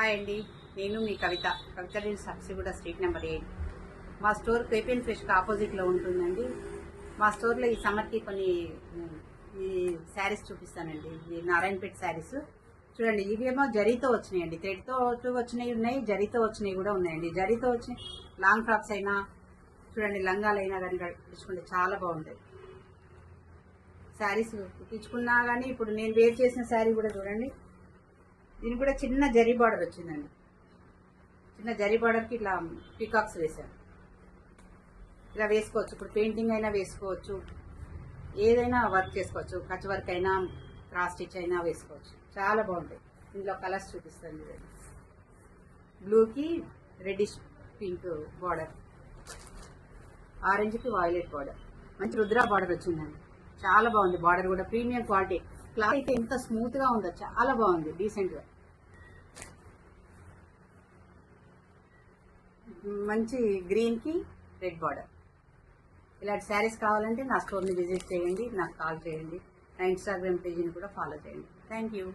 Hi అండి, నేను మీ కవిత deals సబ్సిగూడ street number 8. మా స్టోర్ పేపిఎన్ ఫ్రెష్కి ఆపోజిట్లో ఉంటుందండి. మా స్టోర్లో ఈ సమ్మర్కి కొన్ని ఈ శారీస్ చూపిస్తానండి. ఈ నారాయణపేట శారీస్ చూడండి. ఇవేమో జరీతో వచ్చినాయండి, థ్రెడ్తో వచ్చినవి ఉన్నాయి, జరీతో వచ్చినవి కూడా ఉన్నాయండి. జరీతో వచ్చిన లాంగ్ ఫ్రాక్స్ అయినా చూడండి, లంగాలైనా కానీ కుట్టించుకుంటే చాలా బాగుంటాయి శారీస్. కుట్టించుకున్నా కానీ ఇప్పుడు నేను వేర్ చేసిన శారీ కూడా చూడండి, దీనికి కూడా చిన్న జరీ బార్డర్ వచ్చిందండి. చిన్న జరీ బార్డర్కి ఇట్లా పీకాక్స్ వేసాను. ఇలా వేసుకోవచ్చు, ఇప్పుడు పెయింటింగ్ అయినా వేసుకోవచ్చు, ఏదైనా వర్క్ చేసుకోవచ్చు. కచ్ వర్క్ అయినా క్రాస్ స్టిచ్ అయినా వేసుకోవచ్చు, చాలా బాగుంటాయి. ఇందులో కలర్స్ చూపిస్తాను. బ్లూకి రెడ్డిష్ పింక్ బార్డర్, ఆరెంజ్కి వాయిలెట్ బార్డర్, మంచి రుద్రా బార్డర్ వచ్చిందండి. చాలా బాగుంది బార్డర్ కూడా, ప్రీమియం క్వాలిటీ. క్లాత్ అయితే ఎంత స్మూత్గా ఉందో, చాలా బాగుంది, డీసెంట్గా. మంచి గ్రీన్కి రెడ్ బార్డర్. ఇలాంటి శారీస్ కావాలంటే నా స్టోర్ని విజిట్ చేయండి, నాకు కాల్ చేయండి, నా ఇన్స్టాగ్రామ్ పేజీని కూడా ఫాలో చేయండి. Thank you.